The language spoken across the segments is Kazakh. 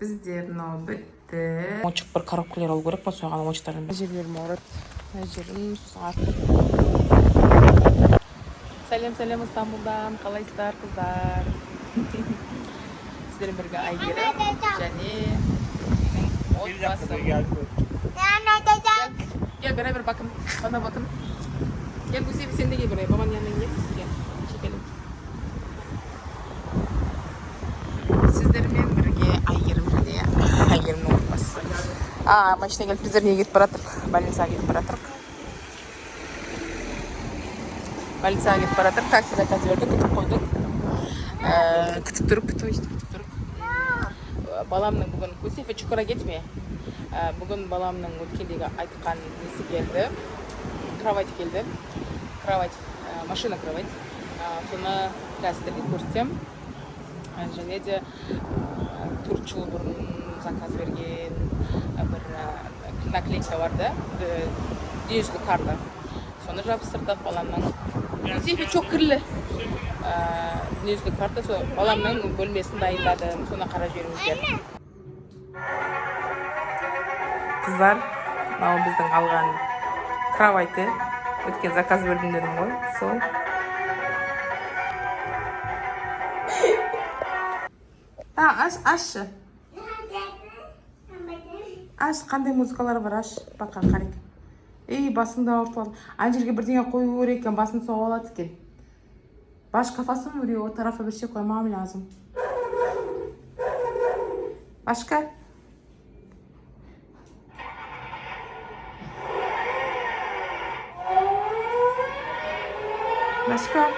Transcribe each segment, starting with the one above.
бізде мынау бітті. Ойыншық бір коробкалар алу керек па, соған ойыншықтардың жерлерім ауырады. Жерім Сәлем Стамбулдан, қалайсыздар қыздар? Сіздермен бірге Айгерім және отбасым. Gel beraber bakın. Bana bakın. Gel bu sefer sen de gel buraya. Babanın yanına gel. Gel. Çekelim. Sizlerмен бірге Айгерім және Айгерімнің отбасы. Машина келіп біздер неге кетіп баратырық? Больницаға кетіп баратырық. Больницаға кетіп баратырық. Таксида берді, күтіп қойдық. Күтіп тұрып. Баламның бүгін көсефе чукура кетме. Бүгін баламның өткендегі айтқан несі келді. Кровать келді. Машина кровать. Соны қазірге көрсем. Және де 4 жыл бұрын заказ берген бір наклейка бар да, дүниежүзілік карта. Соны жабыстырдық баламның. Көсефе çok кірлі. Дүниежүзілік карта, сол баламның бөлмесін дайындадым. Соны қара жіберіңіздер. Қыздар, мынау біздің алған кровайты. Өткен заказ бердім дедім ғой, сол. Ашшы. Аш, қандай музыкалар бар, аш. Бақа қарайық. Басыңды ауыртып алды. Ана жерге бірдеңе қою керек екен, басын соғып алады екен. Baş kafası mı vuruyor? O tarafa bir şey koymam lazım. Başka? Başka?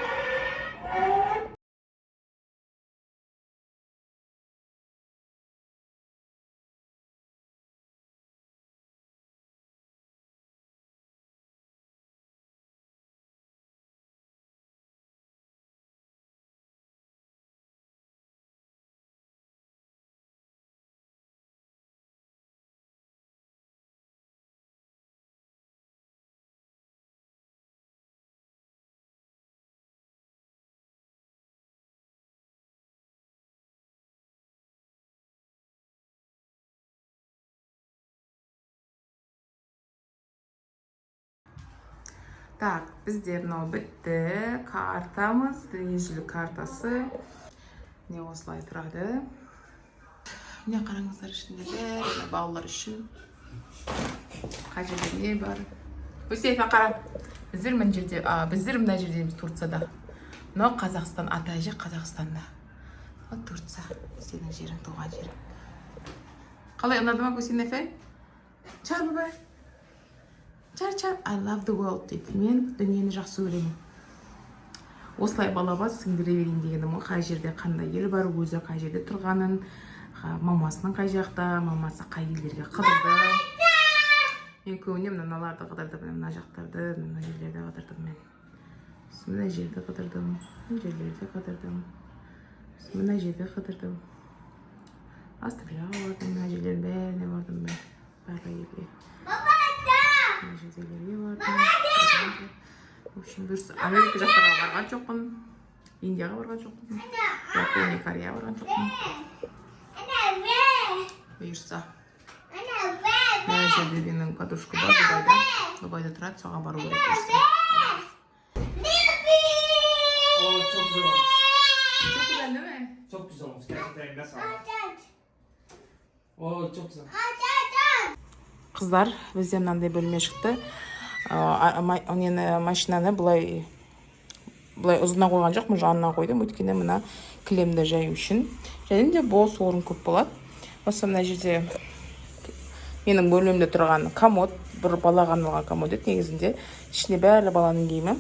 Так, бізде мынау бітті. Картамыз, дүниежүзілік картасы. Не осылай тұрады. Міне қараңыздар ішіндегі балалар үшін. Қажет не бар? Көсейфе қара. Біздер мына жердеміз Турцияда. Мынау Қазақстан, ата әже Қазақстанда. Ол Турция. Сенің жерің, туған жерің. Қалай ұнады ма Көсейфе? Чар бабай. Чар, I love the world дейді. Мен дүниені жақсы көремін. Осылай балаға сіңдіре берейін дегенім ғой. Қай жерде қандай ел бар, өзі қай жерде тұрғанын, мамасының қай жақта, мамасы қай елдерге қыдырды. Мен көбіне мыналарды қыдырдым, мына жақтарды, мына жерлерде қыдырдым мен. Мына жерде қыдырдым, мына жерлерде қыдырдым. Мына жерде қыдырдым. Австралияға бардым, мына жерлердің бәріне бардым мен. Барлық елге. Жезелерге бардым. В общем, Америка жақтарға барған жоқпын. Индияға барған жоқпын. Япония, Кореяға барған жоқпын. Бұйырса. Мына жерде менің подружка бар, Дубайда тұрады, соған бару керек бұйырса. Çok güzel olmuş. Çok güzel değil mi? Çok güzel olmuş. Gerçekten eline sağlık. Çok güzel. Қыздар, бізде мынандай бөлме шықты. Машинаны бұлай ұзына қойған жоқпын, жанына қойдым. Өйткені мына кілемді жаю үшін. Және де бос орын көп болады. Осы мына жерде менің бөлмемде тұрған комод, бір балаға арналған комод еді негізінде. Ішінде бәрі баланың киімі.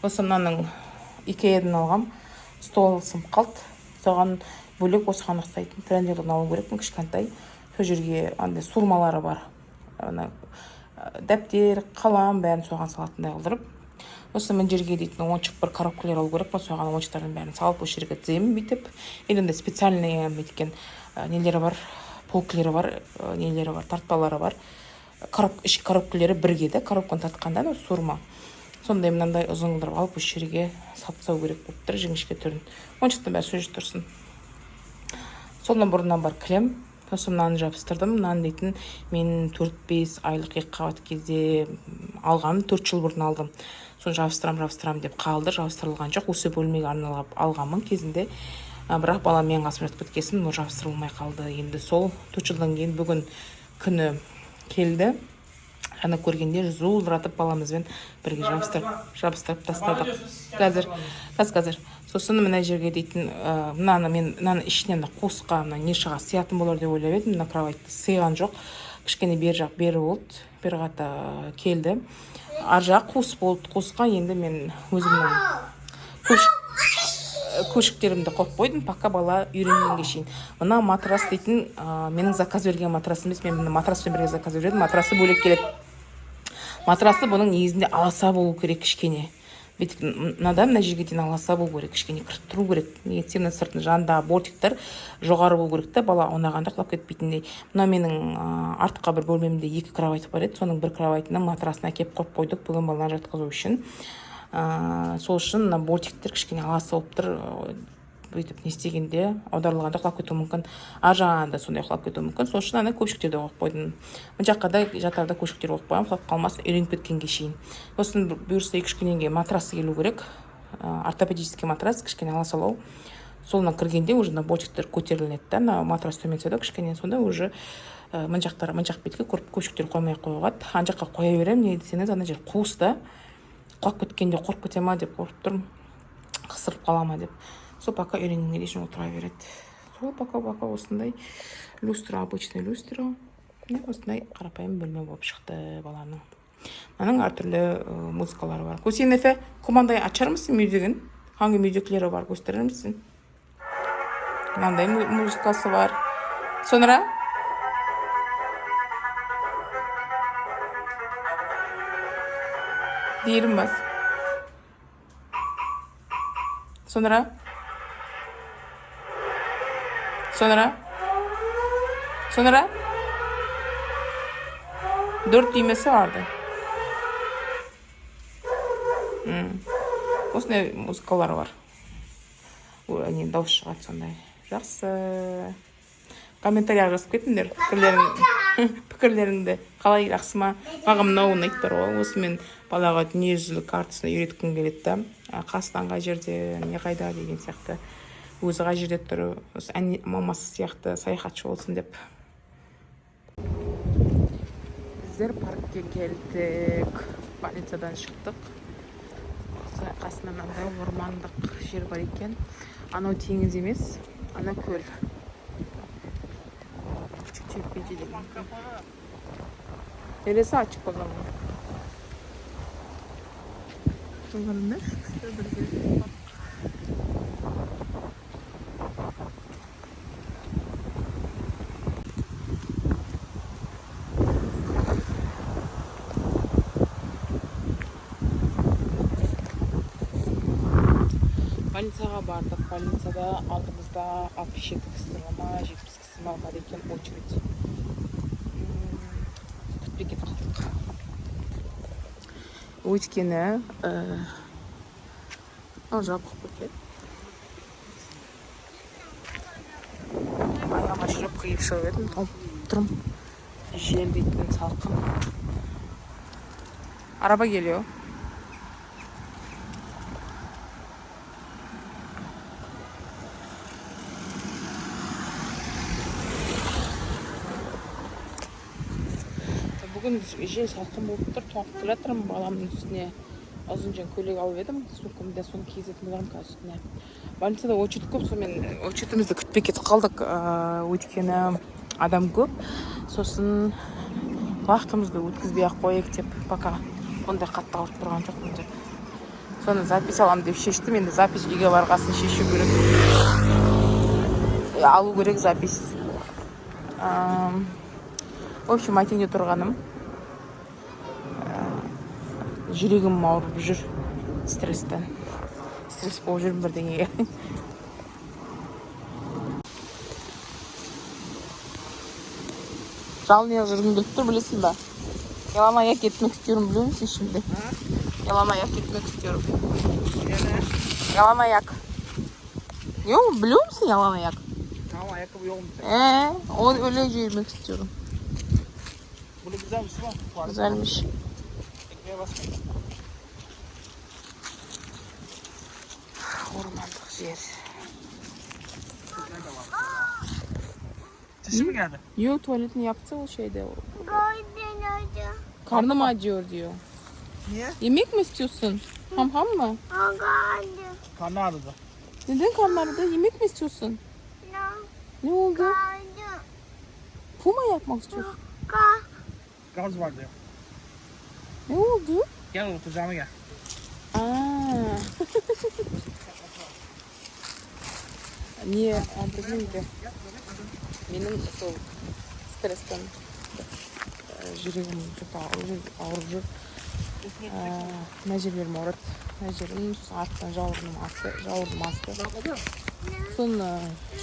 Осы мынаның Икеадан алғам стол сынып қалды. Соған бөлек осыған ұқсайтын тренерлерін алу керекпін, кішкентай. Сол жерге сурмалары бар. Дәптер, қалам бәрін соған салатындай қылдырып. Осы мына жерге дейтін ойыншық бір коробкалар алу керек па, соған ойыншықтардың бәрін салып, осы жерге тіземін бүйтіп. Енді специальный бүйткен нелері бар, полкілері бар, нелері бар, тартпалары бар. Ішкі коробкалары бірге де, коробканы тартқанда сурма. Сондай мынандай ұзын қылдырып алып, осы жерге салып тастау керек болып тұр, жіңішке түрін. Ойыншықтың бәрі сол жерде тұрсын. Сондан бұрыннан бар кілем. Сосын мынаны жабыстырдым. Мынаны дейтін мен 4-5 айлық екіқабат кезде алғам, 4 жыл бұрын алдым. Соны жабыстырам деп қалды, жабыстырылған жоқ. Осы бөлмеге арналап алғамын кезінде. Бірақ балам мен қасым жатып кеткесін, жабыстырылмай қалды. Енді сол 4 жылдан кейін бүгін күні келді. Ана көргенде зуылдыратып баламызбен бірге жабыстырып тастадық. Қазір. Сосын мына жерге дейтін, мынаны ішінен қосқа, нешаға сиятын болар деп ойлап едім. Мына кроватьты сыйған жоқ. Кішкене бер жақ бері болды. Бер қата келді. Ар жақ қос болды. Қосқа енді мен өзімнің көшіктерімді қойып қойдым, пока бала үйренгенге шейін. Мына матрас дейтін, менің заказ берген матрас емес, мен матраспен бірге заказ бердім. Матрасы бөлек келеді. Матрасы бұның негізінде аласа болу керек кішкене. Мына жерге дейін аласа болу керек, кішкене кіріп тұру керек. Негізінде сыртын жанындағы бортиктер жоғары болу керек та, бала ойнағанда құлап кетпейтіндей. Мына менің артқа бір бөлмемде 2 кровать бар еді. Соның бір кроватының матрасына әкеп қойып қойдық бүгін баланы жатқызу үшін. Сол үшін мына бортиктер кішкене аласа болып тұр. Бүйтіп не істегенде аударылғанда құлап кетуі мүмкін. Ар жағында сондай құлап кетуі мүмкін. Сол үшін ана көпшіктерді қойып қойдым. Мына жаққа да жатарда көпшіктер қойып қойғам, құлап қалмасын, үйреніп кеткенге шейін. Сосын бұйырса 2-3 күннен кейін матрасы келу керек. Ортопедический матрас, кішкене аласалау. Солына кіргенде уже бортиктер көтеріледі да, матрас төменсе де кішкене, сонда уже мына жақ бетке көпшіктер қоймай қойған. Ана жаққа қоя беремін, не десеңіз, ана жер қуыс та. Құлап кеткенде қорқып кете ма деп қорқып тұрмын. Қысырып қала ма деп. Сол пока үйренгенге дейін отыра береді. Сол пока осындай люстра, обычный люстра. Осындай қарапайым бөлме болып шықты баланың. Мынаның әртүрлі музыкалары бар. Көсен Эфе, командай açar mısın müziğin? Hangi müzikleri var gösterir misin? Mınандай muzikası var. Sonra? Diyelim bas. Sonra? 4 düğmesi vardı. Осындай музыкалар бар. Они дауыс шығады сондай. Жақсы. Комментария жазып кетіңдер. Пікірлеріңді қалай, жақсы ма? Маған мынау ұнайды ғой. Осы мен балаға дүниежүзілік картасына үйреткім келеді да. Қазақстан қай жерде, не қайда деген сияқты. Өзі қай жерде тұр. Мамасы сияқты саяхатшы болсын деп. Біздер паркке келдік. Больницадан шықтық. Қасында мынандай ормандық жер бар екен. Анау теңіз емес, ана көл. Чуть-чуть бедели. Елесі açık o zaman. Olabilir. Больницаға бардық. Больницада алдымызда 67 кісі, 70 кісі бар екен, очередь. Күтпей кетіп қалдық. Өйткені жабық екен. Аяғыма жүріп қиып шығып едім, тұрым. Жел дейтін салқын. Арaba geliyor. Бүгін жел салқын болып тұр, тоңып келе жатырмын баламның үстіне. Ұзын жең көйлек алып едім, сумкамда соны киізетін боларым қазір үстіне. Больницада очередь көп, сонымен очередімізді күтпей кетіп қалдық, өйткені адам көп. Сосын уақытымызды өткізбей-ақ қояйық деп, пока ондай қатты ауырып тұрған жоқпын деп. Соны запись аламын деп шештім, енді запись үйге барғасын шешу керек. Алу керек запись. В общем, айтенде тұрғаным. Жүрегім ауырып жүр стресстен. Стресс болып жүрмін бірдеңеге. Жалын аяқ жүргім келіп тұр, білесің ба? Yalan ayak etmek istiyorum, biliyor musun şimdi? Yalan ayak etmek istiyorum. Yalan ayak. Yok, biliyor musun yalan ayak? Tamam ayakkabı yok mu? O öyle giymek istiyorum. Bunu güzelmiş mi? Güzelmiş. Ekmeğe basmayın. Ormanlık yer. Çişi mi geldi? Yo, tuvaletini yaptı o şeyde. Karnım acıyor diyor. Niye? Yemek mi istiyorsun? Ham mı? Karnı ağrıdı. Neden karnın ağrıdı? Yemek mi istiyorsun? Ne oldu? Puma yapmak istiyorsun. Gaz var diyor. Ne oldu? Gel oğlum kucağıma gel. Aa. Niye? Bilmeydi. Benim sol stresten жүрегім çok ауырып жүр. Мына жерлерім ауырады. Мына жерім артынан жауырыным асты. Соны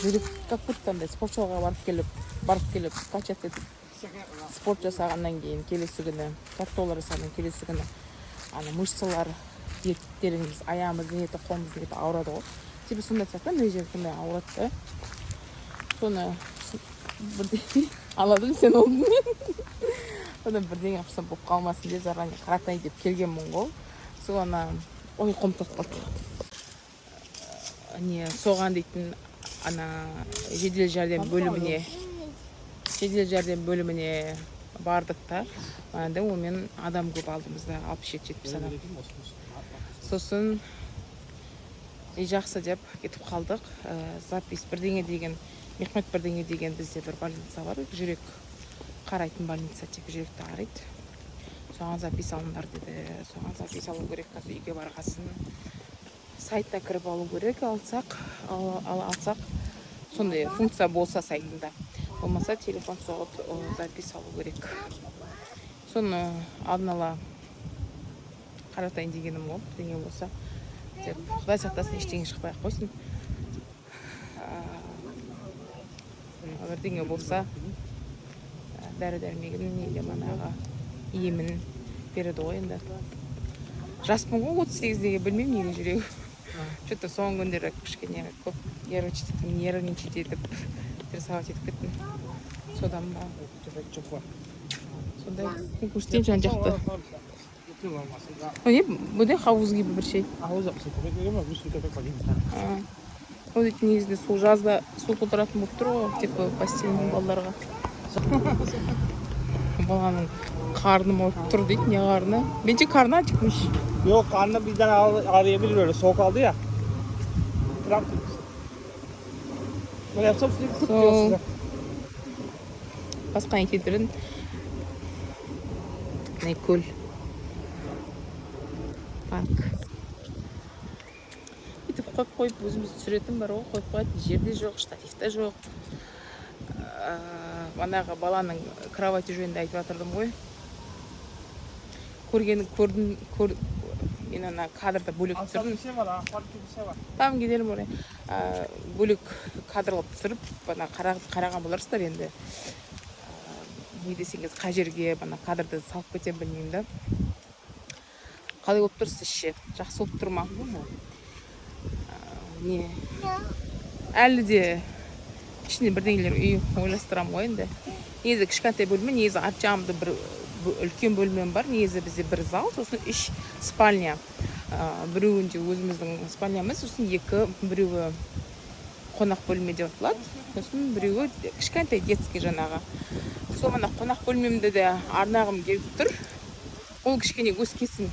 жүрек как будто андай спортшыға барып келіп качать етіп спорт жасағаннан кейін келесі күні картолар жасағаннан келесі күні ана мышцалар еттеріңіз, аяғымыздың еті, қолымыздың еті ауырады ғой. Типа сондай сияқты мына жер сондай ауырады да. Соны аладым сен олдың. Одан бірдеңе қылсам болып қалмасын деп заранее қаратайын деп келгенмін ғой. Соны ұйқым тоқтады. Не соған дейтін ана жедел жәрдем бөліміне бардық та. Анда онымен адам көп алдымызда 67-70 адам. Сосын жақсы деп кетіп қалдық. Запись бірдеңе деген, Мехмет бірдеңе деген бізде бір больница бар. Жүрек қарайтын больница, тек жүректі қарайды. Соған запись алыңдар деді. Соған запись алу керек, қазір үйге барғасын. Сайтына кіріп алу керек, алсақ, сондай функция болса сайтында. Болмаса телефон соғып запись алу керек. Соны алдын ала қаратайын дегенім ғой, бірдеңе болса. Құдай сақтасын, ештеңе шықпай қойсын. Бірдеңе болса, дәрі-дәрмегін неге манағы емін береді ғой енді. Жаспын ғой 38-деге, білмеймін неге жүрегі. Что-то соңғы күндері кішкене көп нервничать етіп, стрессовать етіп кеттім. Содан ба? Сондай көштен жан жақты. Bu ne havuz gibi bir şey. Havuz yapmışsın. Köpek veriyor mu? Bir sürü köpek var. 20 tane. O дейтін негізінде су жазда су толтыратын болып тұр ғой, типа постельный балаларға. Баланың karnım olup тұр дейді, не қарны? Bence karnı acıkmış. Yok karnı birden ağrıyabilir öyle. Soğuk aldı ya. Kramp tutmuş. Böyle yapsam sürekli kut diyor size. Басқа кетерін көл парк бүйтіп қойып өзіміз түсіретін бар ғой, қойып қояды, жерде жоқ, штативте жоқ. Манағы баланың кровати жөнінде айтып жатырдым ғой. Көрдім, мен ана кадрда бөлек түсірдім. Там gidelim oraya. Бөлек кадрлап түсіріп, бана қараған боларсыздар енді. Не десеңіз, қай жерге бана кадрды салып кетем білмеймін да. Қалай болып тұрсыз ше? Жақсы болып тұр ма? Не? Әлі де ішінде бірдеңелер үй ойластырамын ғой енді. Негізі кішкентай бөлме, негізі арт жағымда бір үлкен бөлмем бар. Негізі бізде бір зал, сосын 3 спальня. Біреуінде өзіміздің спальнямыз, сосын біреуі қонақ бөлме деп аталады. Сосын біреуі кішкентай детский жанағы. Сол мына қонақ бөлмемді де арнағым келіп тұр. Ол кішкене өскесін.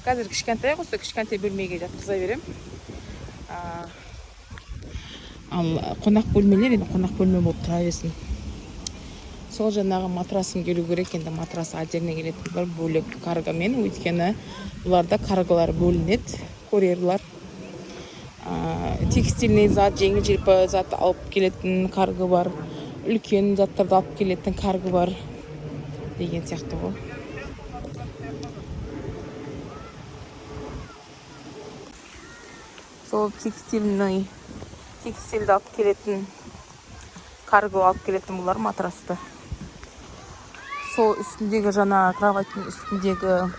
Қазір кішкентай ғой, кішкентай бөлмеге жатқыза берем. Ал қонақ бөлмелер енді қонақ бөлме болып тұра берсін. Сол жаңағы матрасым келу керек, енді матрасы отдельно келетін бір бөлек каргамен, өйткені бұларда каргалар бөлінеді, курьерлар. Текстильный зат, жеңіл желпі зат алып келетін карга бар, үлкен заттарды алып келетін карга бар деген сияқты ғой. Сол текстильді алып келетін карго алып келетін бұлар матрасты. Сол үстіндегі жаңа кроваттың үстіндегі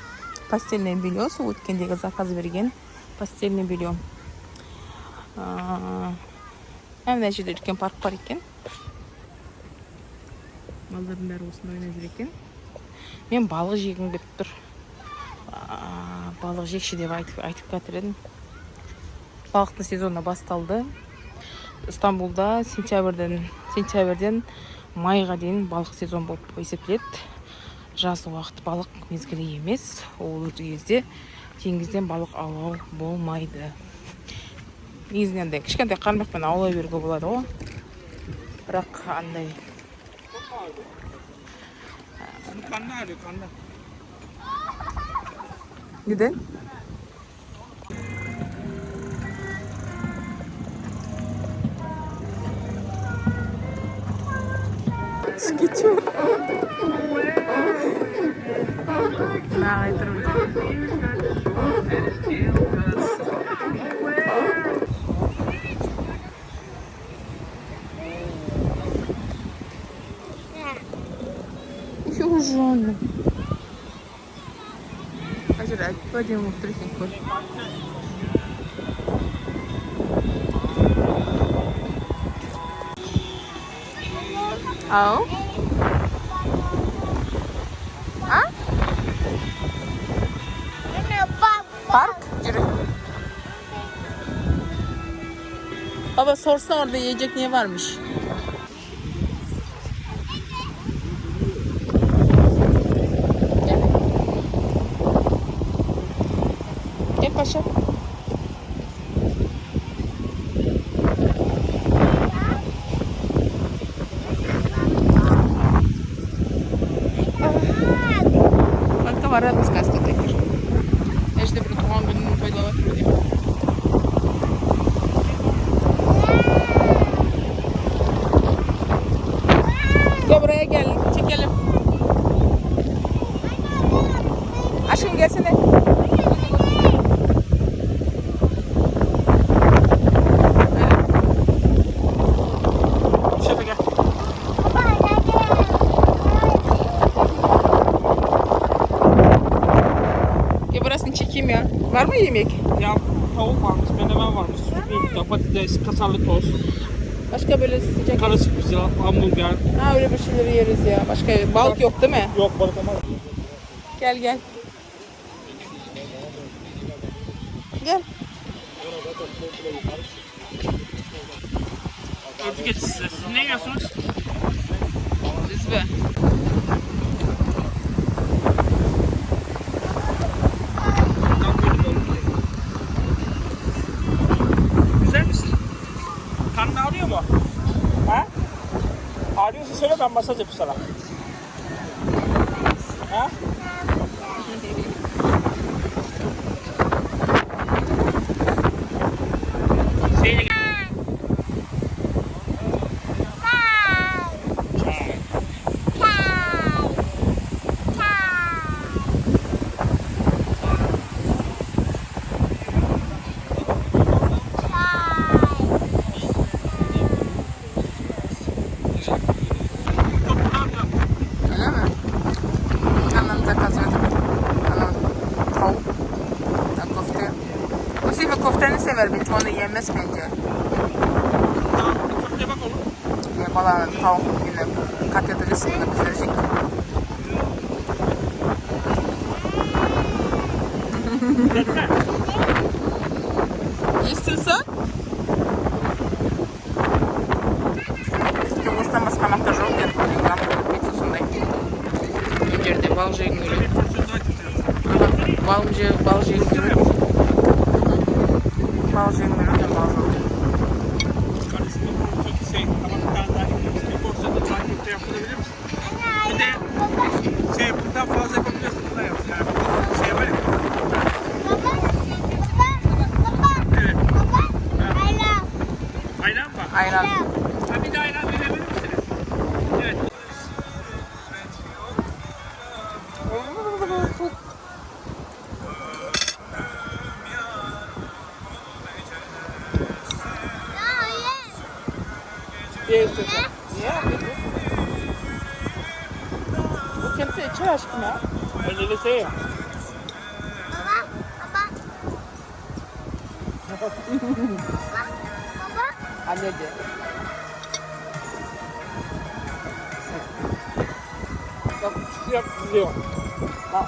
постельное белье, сол өткендегі заказ берген постельное белье. Mına жерде үлкен парк бар екен. Балдардың бәрі осында ойнап жүр екен. Мен балық жегім келіп тұр. Балық жекші деп айтып жатыр едім. Балықтың сезоны басталды. Стамбулда сентябрьден майға дейін балық сезон болып есептеледі. Жаз уақыт балық мезгілі емес. Ол кезде теңізден балық аулау болмайды. Негізінен де кішкентай қармақпен аулай беруге болады ғой. Бірақ андай. Kanda arıyor kanda. Neden? Скичу. Nah, terus. Ужасно. Ajudar, pode um trecinho. Ao? Ha? Park? Yürü. Baba sorsan orada yiyecek ne varmış? Gel paşa. Только ворот сказка такие. Я же bir doğum gününü toylamak diyeyim. Gel buraya gel. Çekelim. Aşkım gelsene. Çekeyim ya. Var mı yemek? Ya tavuk varmış, menemen varmış, sucuk, patates, kaşarlı tost. Başka böyle sıcak. Karışık bir silah, hamburger. Ha öyle bir şeyleri yeriz ya. Başka balık yok değil mi? Yok balık ama. Gel gel. Gel. Öpü geçsin size. Siz ne yiyorsunuz? Biz be. Güzel misin? Karnın ağrıyor mu? Ha? Ağrıyorsa söyle ben masaj yapayım sana. Ha? Şeyle Öyle mi? Hemen zakaz verdim. Hemen tavuk. Köfte. Bu sefer köfteni sever. Hiç onu yemez bence. köfte bak oğlum. Bana tavuk yine kat edilirsin de güzelcik. Ne istiyorsun? Yumurtadan başka anahtar yok ya. Pizza sunday. Bu yerde bal jengülü. Bal jengülü. Bal jengülü de bal jengülü. Yapılabilir misin? Bir de bundan fazla yapabiliyorsun. Bundan yap. Yani var ya. Evet. Ayran mı? Ayran. Ha, bir de ayran verebilir misiniz? Evet. Niye yapıyorsun? Bu kendisi içer aşkım ya. Öyle de şey ya. Kalede. Bak siyah gidiyor. Bak,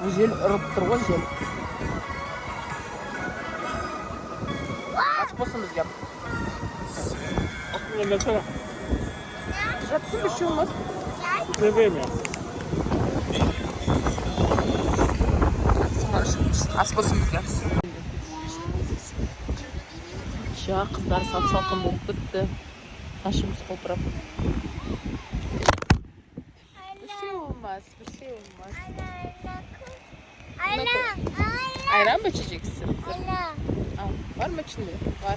bu jel ırıp durgu jel. Aç bolsun bizge. Aklına gelsene. Jatsın bir şey olmaz. Ne vermiyor? Aç bolsun bizge. Ya kızlar salkın bolup bitti. Taşımız koprap. Bir şey olmaz, bir şey olmaz. Ayran mı içeceksin? Al, var mı içinde? Var.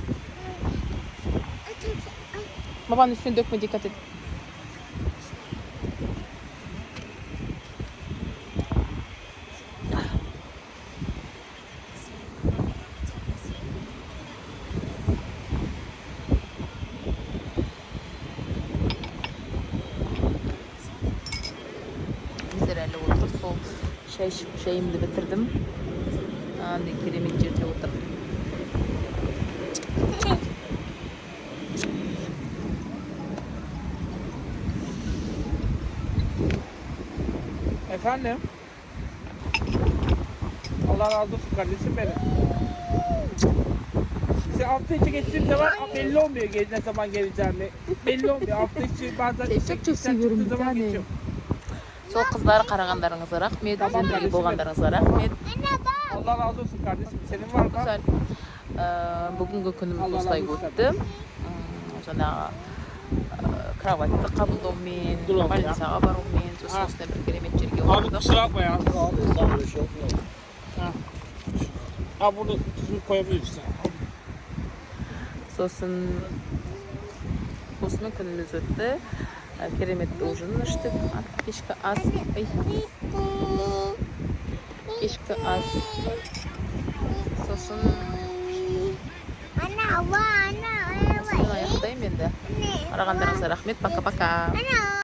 Babanın üstüne dökme, dikkat et. Bizlerle otur. Sol şeyimi de bitirdim. Andi kiremit жерде otur. Efendim? Allah razı olsun kardeşim benim. İşte hafta içi geçtiğim zaman belli olmuyor ne zaman geleceğimi. Belli olmuyor. Hafta içi bazen Çok seviyorum bir tane. geçiyorum. Сол кыздарды карагандарыңызга рахмет, Tamam, бизden birге kardeşim болгандарыңызга рахмет. Allah razı olsun kardeşim. Senin var mı? Güzel. Бүгүнкү күнүмүз Allah осулай razı olsun. өттү. Жанагы кроватьты кабылдоо менен, Dur oğlum ya. больницага баруу менен, соосуна бир керемет жерге Abi бардык. kusura bakma ya. Ha burada tuzu koyabilirsin. Сосын осындай күнүмүз өттү. Кереметті ужин іштік. Кешкі ас. Кешкі ас. Сосын аяқтаймын енді. Қарағандарыңызға рахмет. Пока-пока.